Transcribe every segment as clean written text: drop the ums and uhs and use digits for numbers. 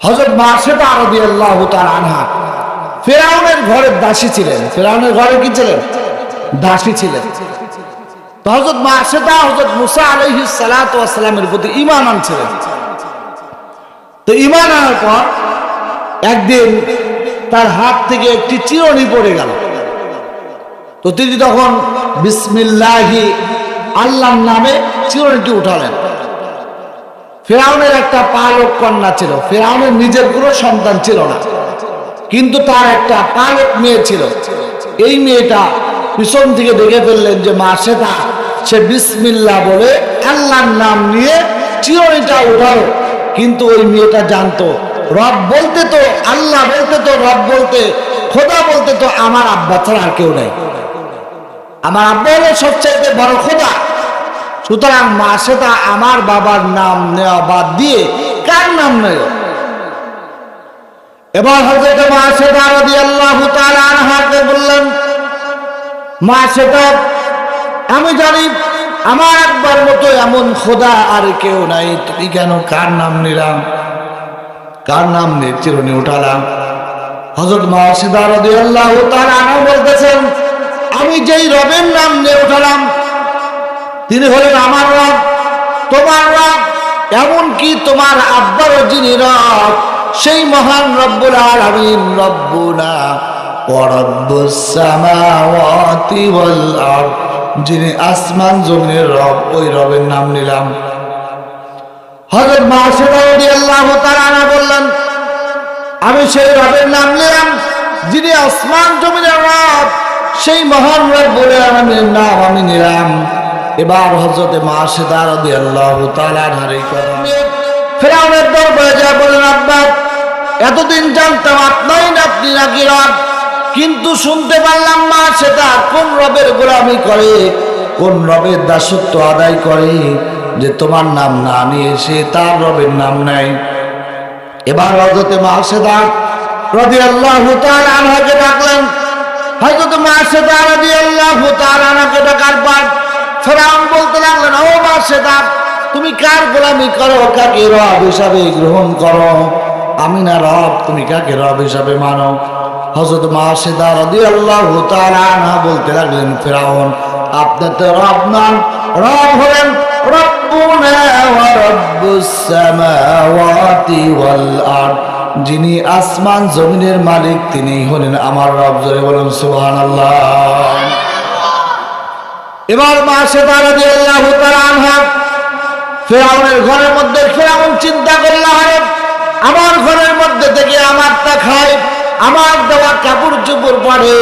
হযরত মাসেদা রাদিয়াল্লাহু তাআলা আনহা ফিরআউনের ঘরের দাসী ছিলেন। ফিরআউনের ঘরে কি ছিলেন? দাসী ছিলেন। তো হযরত মাসেদা হযরত মুসা আলাইহিস সালাতু ওয়াস সালামের প্রতি ঈমান আনছিলেন। তো ঈমান আনার পর একদিন তার হাত থেকে একটি চিরুনি পড়ে গেল। তো তিনি তখন বিসমিল্লাহি, আল্লাহর নামে চিরুনিটি উঠালেন। ফিরআউনের একটা পালক কন্যা ছিল। ফিরআউনের নিজের কোনো সন্তান ছিল না, কিন্তু তার একটা পালক মেয়ে ছিল। এই মেয়েটা পিছন থেকে দেখে ফেললেন যে মাসেদা সে বিসমিল্লাহ বলে আল্লাহর নাম নিয়ে চিরুনিটা উঠালো। কিন্তু ওই মেয়েটা জানতো রব বলতে তো, আল্লাহ বলতে তো, রব বলতে, খোদা বলতে তো আমার আব্বা ছাড়া আর কেউ নাই। আমার আব্বা হলো সবচাইতে বড় খোদা। সুতরাং মাসেদা আমার বাবার নাম নেওয়া বাদ দিয়ে কার নাম নেয়? এবার হযরত মাসেদা রাদিয়াল্লাহু তাআলা আনহাকে বললেন, মাসেদা আমি জানি আমার আব্বার মতো এমন খোদা আর কেউ নাই, তুমি কেন কার নাম নিলাম, কার নাম নিয়ে চিরুনি উঠালাম? হযরত মাসেদা রাদিয়াল্লাহু তাআলা আনহা বলতেছেন, আমি যেই রবের নাম নিয়ে উঠালাম তিনি হলেন আমার রব, তোমার রব, এমনকি তোমার আব্বারও যিনি রব সেই মহান রব্বুল আলামিন, রব্বুনা ওয়া রব্বুস সামাওয়াতি ওয়াল আরদ, যিনি আসমান জমিনের রব, ওই রবের নাম নিলাম। হযরত মাসেদা রাদিয়াল্লাহু তাআলা আনহা বললেন, আমি সেই রবের নাম নিলাম যিনি আসমান জমিনের রব, সেই মহান রব্বুল আলামিনের নাম আমি নিলাম। এবার হযরত মাসেদা রাদিয়াল্লাহু তাআলা আনহার এই কথা ফিরআউনের দরবারে যা বলেন, আব্বা এতদিন জানতাম আপনি নাকি রব, কিন্তু শুনতে পারলাম মাসেদা কোন রবের গোলামি করে, কোন রবের দাসত্ব আদায় করে যে তোমার নাম না নিয়ে সে তার রবের নাম নেয়। এবার হযরত মাসেদা রাদিয়াল্লাহু তাআলা আনহাকে ডাকলেন। হযরত মাসেদা রাদিয়াল্লাহু তাআলা আনহাকে ডাকার পর ফিরআউন বলতে লাগলেন, ও মাসেদা তুমি কার গোলামি করো, কাকে রব হিসাবে গ্রহণ করো? আমি না রব, তুমি কাকে রব হিসাবে মানো? হযরত মাসেদা রাদিয়াল্লাহু তাআলা আনহা বলতে লাগলেন, ফিরআউন আপনার তো রব নন, রব হলেন রব্বুনা ওয়া রব্বুস সামাওয়াতি ওয়াল আরদ, যিনি আসমান জমিনের মালিক তিনি হলেন আমার রব। জোরে বলুন সুবহানাল্লাহ। এবার মাসেদা রাদিয়াল্লাহু তাআলা আনহা ফিরআউনের ঘরের মধ্যে, ফিরআউন চিন্তা করল, আমার ঘরের মধ্যে থেকে আমারটা খায়, আমার দেওয়া কাপড় চোপড় পরে,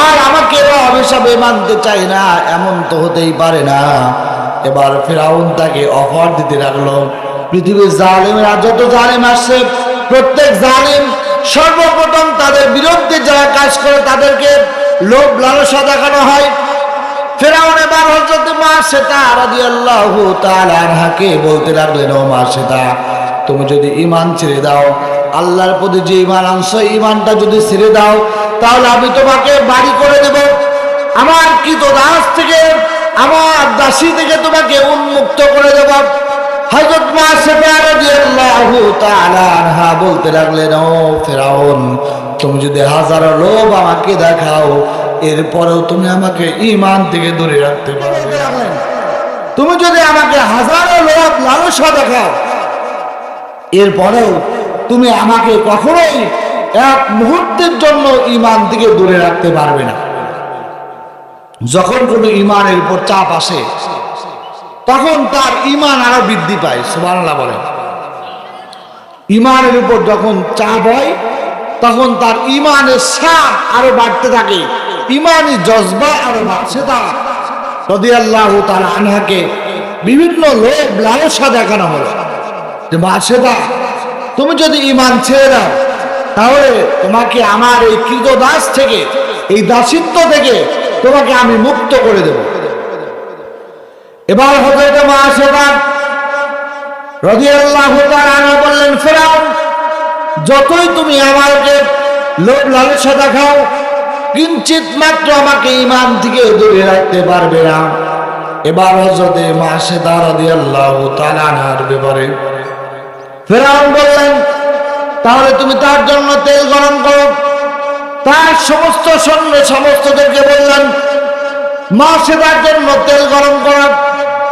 আর আমাকে রব হিসাবে মানতে চাই না, এমন তো হতেই পারে না। এবার ফিরআউন তাকে অফার দিতে লাগলো, পৃথিবীর জালেমেরা যত জালেম আসছে প্রত্যেক জালেম সর্বপ্রথম তাদের বিরুদ্ধে যারা কাজ করে তাদেরকে লোভ লালসা দেখানো হয়। ফিরআউন এবার হযরত মাসেদা রাদিয়াল্লাহু তাআলা আনহাকে বলতে লাগলেন, ও মাসেদা তুমি যদি ঈমান ছেড়ে দাও, আল্লাহর প্রতি যে ঈমান আনছো ঈমানটা যদি ছেড়ে দাও, তাহলে আমি তোমাকে বাড়ি করে দেব, আমার কৃতদাস থেকে, আমার দাসী থেকে তোমাকে উন্মুক্ত করে দেব। হযরত মাসেদা রাদিয়াল্লাহু তাআলা আনহা বলতে লাগলেন, ও ফিরআউন তুমি যদি হাজারো লোভ আমাকে দেখাও, এরপরেও তুমি আমাকে ঈমান থেকে দূরে রাখতে পারবে না। তুমি যদি আমাকে হাজারো লোভ লালসা দেখাও, এরপরেও তুমি আমাকে কখনোই এক মুহূর্তের জন্য ঈমান থেকে দূরে রাখতে পারবে না। যখন কোনো ঈমানের উপর চাপ আসে তখন তার ঈমান আরো বৃদ্ধি পায়। সুবহানাল্লাহ বলেন। ঈমানের উপর যখন চাপ হয় তখন তার ঈমানের সাপ আরো বাড়তে থাকে, ঈমানি জজবা আরো বাড়ছে। তা রাদিয়াল্লাহু তাআলা আনহাকে বিভিন্ন লোভ লালসা দেখানো হলো যে মাসেদা তুমি যদি ঈমান ছেড়ে দাও তাহলে তোমাকে আমার এই কৃতদাস থেকে, এই দাসিত্ব থেকে তোমাকে আমি মুক্ত করে দেব। এবার হযরত মাসেদা রাদিয়াল্লাহু তাআলা আনহা বললেন, ফিরআউন যতই তুমি আমাকে লোভ লালসা দেখাও, কিঞ্চিত মাত্র আমাকে ঈমান থেকে দূরে রাখতে পারবে না। এবার হযরত মাসেদা রাদিয়াল্লাহু তাআলা আনহার ব্যাপারে ফিরআউন বললেন, তাহলে তুমি তার জন্য তেল গরম করো। তার সমস্ত সৈন্য সমস্তদেরকে বললেন মাসেদার জন্য তেল গরম করা।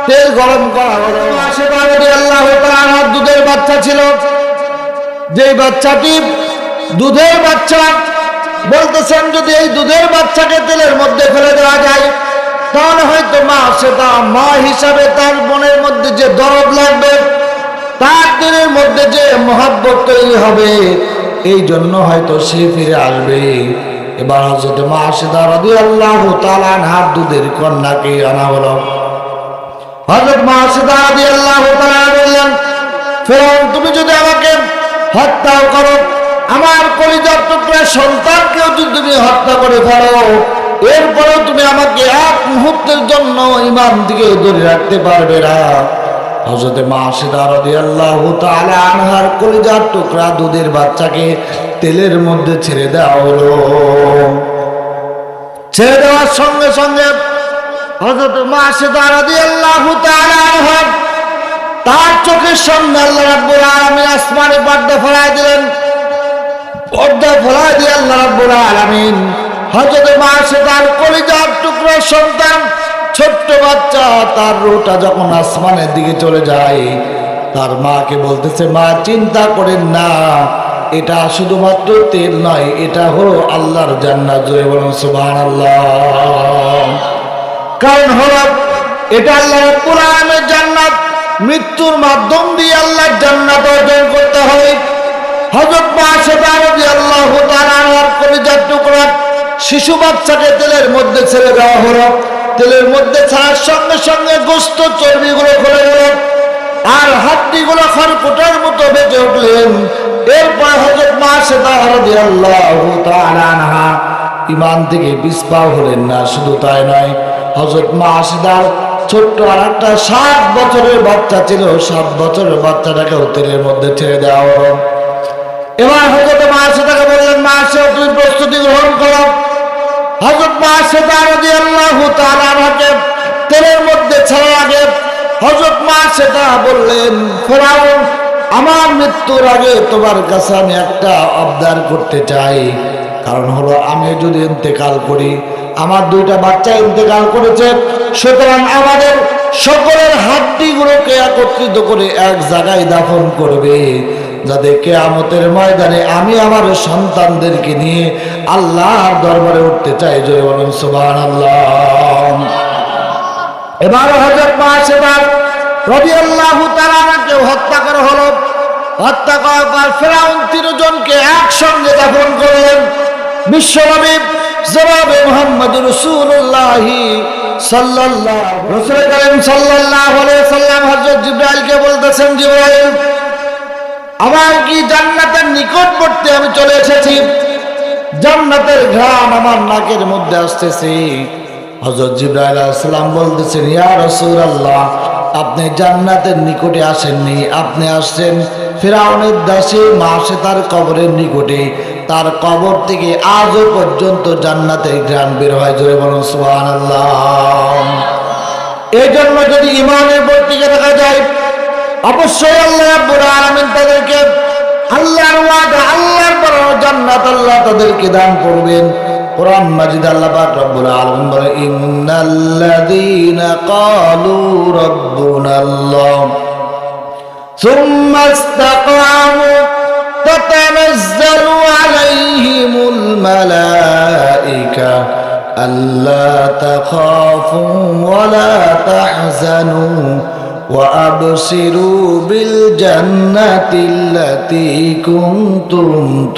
তেল গরম করা হলো। মাসেদা রাদিয়াল্লাহু তাআলা দুধের বাচ্চা ছিল, যেই বাচ্চাটি দুধের বাচ্চা, বলতেছেন যদি এই দুধের বাচ্চাকে তেলের মধ্যে ফেলে দেওয়া যায় তাহলে হয়তো মাসেদা মা হিসাবে তার মনের মধ্যে যে দরদ লাগবে, তার দিলের মধ্যে যে মহব্বত তৈরি হবে, এই জন্য হয়তো সে ফিরে আসবে। এবার হযরত মাসেদা রাদিয়াল্লাহু তাআলা আনহার দুধের কন্যাকে আনা হলো। হযরত মাসেদা রাদিয়াল্লাহু তাআলা বললেন, ফেরাউন তুমি যদি আমাকে হত্যা করো, আমার কলিজার টুকরা সন্তানকেও যদি তুমি হত্যা করে ফেলো, এরপরেও তুমি আমাকে এক মুহূর্তের জন্য ঈমান থেকে ধরে রাখতে পারবে না। হযরত মাসেদা রাদিয়াল্লাহু তাআলা আনহার কলিজার টুকরা দুধের বাচ্চাকে তেলের মধ্যে ছেড়ে দেওয়া হলো। ছেড়ে দেওয়ার সঙ্গে সঙ্গে হযরত মাসেদা রাদিয়াল্লাহু তাআলা আনহা তার চোখের সামনে আল্লাহ রাব্বুল আলামিন আসমানে পর্দা ফেলাই দিলেন। পর্দা ফেলাই দিয়ে আল্লাহ রাব্বুল আলামিন হযরত মাসেদার কলিজার টুকরা সন্তান ছোট্ট বাচ্চা তার রূহটা যখন আসমানের দিকে চলে যায়, তার মাকে বলতেছে, মা চিন্তা করেন না, এটা শুধুমাত্র তেল নয়, এটা হলো আল্লাহর জান্নাত। জোরে বলুন সুবহানাল্লাহ। কারণ হলো এটা আল্লাহ রাব্বুল আলামিনের জান্নাত। মৃত্যুর মাধ্যম দিয়ে আল্লাহর জান্নাত অর্জন করতে হয়। হযরত মাসেদা রাদিয়াল্লাহু তাআলা আনহার কলিজার টুকরা শিশু বাচ্চাকে তেলের মধ্যে ছেড়ে দেওয়া হলো। তেলের মধ্যে ছাড়ার সঙ্গে সঙ্গে গোশত চর্বিগুলো খুলে গেল আর হাড্ডিগুলো খড়কুটার মতো বেঁচে উঠলেন। এরপর হযরত মাসেদা রাদিয়াল্লাহু তাআলা আনহা ঈমান থেকে বিস্পাও হলেন না। শুধু তাই নয়, হযরত মাসেদার ছোট্ট আর একটা 7 বছরের বাচ্চা ছিল, 7 বছরের বাচ্চাটাকে তেলের মধ্যে ছেড়ে দেওয়া হলো। এবার হযরত মাসেদাকে বললেন, মাসেদা তুমি প্রস্তুতি গ্রহণ করো। হযরত মাসেদা রাদিয়াল্লাহু তাআলা আনহাকে তেলের মধ্যে ছাড়ার আগে হযরত মাসেদা বললেন, ফেরাউন আমার মৃত্যুর আগে তোমার কাছে আমি একটা আবদার করতে চাই। কারণ হলো আমি যদি ইন্তেকাল করি, আমার 2টা বাচ্চা ইন্তেকাল করেছে, সুতরাং আমাদের সকলের হাড্ডিগুলোকে একত্রিত করে এক জায়গায় দাফন করবে, যাতে কিয়ামতের ময়দানে আমি আমার সন্তানদেরকে নিয়ে আল্লাহর দরবারে উঠতে চাই। জোরে বলুন সুবহানাল্লাহ। এবার হযরত মাসেদা রাদিয়াল্লাহু তাআলা আনহাকে হত্যা করা হলো। হত্যা করার পর ফেরাউন 3 জনকে একসঙ্গে দাফন করলেন। বিশ্বনবী জনাবে মুহাম্মদুর রাসূলুল্লাহ রাসূল করিম সাল্লাল্লাহু আলাইহি ওয়াসাল্লাম হযরত জিবরাইলকে বলতেছেন, জিবরাইল আমার কি জান্নাতের নিকটবর্তী আমি চলে এসেছি, জান্নাতের ঘ্রাণ আমার নাকের মধ্যে আসতেছে। হযরত জিবরাইল আলাইহিস সালাম বলতেছেন, ইয়া রাসূলুল্লাহ আপনি জান্নাতের নিকটে আসেননি, আপনি আসছেন ফিরআউনের দাসী মাসেদার কবরের নিকটে। তার কবর থেকে আজও পর্যন্ত জান্নাতের ঘ্রাণ বের হয়। জোরে বলুন সুবহানাল্লাহ। এই জন্য যদি ঈমানের উপর টিকে থাকা যায়, অবশ্যই আল্লাহ রাব্বুল আলামিন তাদেরকে আল্লাহর ওয়াদা, আল্লাহর বড় জান্নাত আল্লাহ তাদেরকে দান করবেন। কোরআন মাজিদ আল্লাহ পাক রব্বুল আলামিন বলে, ইন্নাল্লাযীনা ক্বালু রাব্বুনাল্লাহ সুম্মা ইসতাকামু তাতানাজ্জালু আলাইহিমুল মালায়েকা আল্লা তাখাফু ওয়া লা তাহজানু وأبصروا بالجنة التي كنتم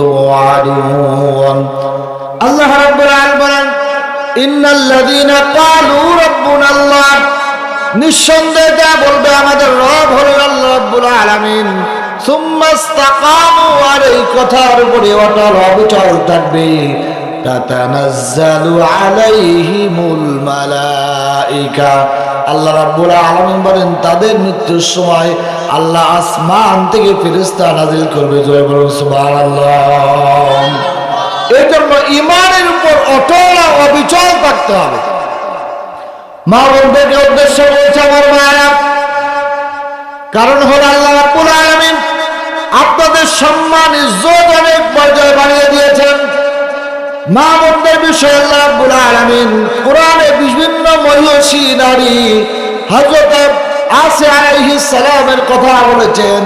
توعدون الله رب العالمين إن الذين قالوا ربنا الله নিঃসন্দেহে যা বলবে আমাদের রব হলেন আল্লাহ রাব্বুল আলামিন, সুম্মা ইসতাকামু, আর এই কথার উপরে অটল অবিচল থাকবে, তাতানাজ্জালু আলাইহিমুল মালায়েকা, আল্লাহ রাব্বুল আলামিন বলেন তাদের মৃত্যুর সময় আল্লাহ আসমান থেকে ফেরেশতা নাজিল করবে। জয় বলুন সুবহানাল্লাহ। এই জন্য ঈমানের উপর অটল অবিচল থাকতে হবে। মা বোনদেরকে উদ্দেশ্য করেছে আমার মায়েরা, কারণ হলো আল্লাহ রাব্বুল আলামিন আপনাদের সম্মান ইজ্জত অনেক পর্যায়ে বাড়িয়ে দিয়েছেন। মা বোনদের বিষয়ে আল্লাহ রাব্বুল আলামিন কোরআনে বিভিন্ন মহিষী নারী হযরত আসিয়া আলাইহিস সালামের কথা বলেছেন।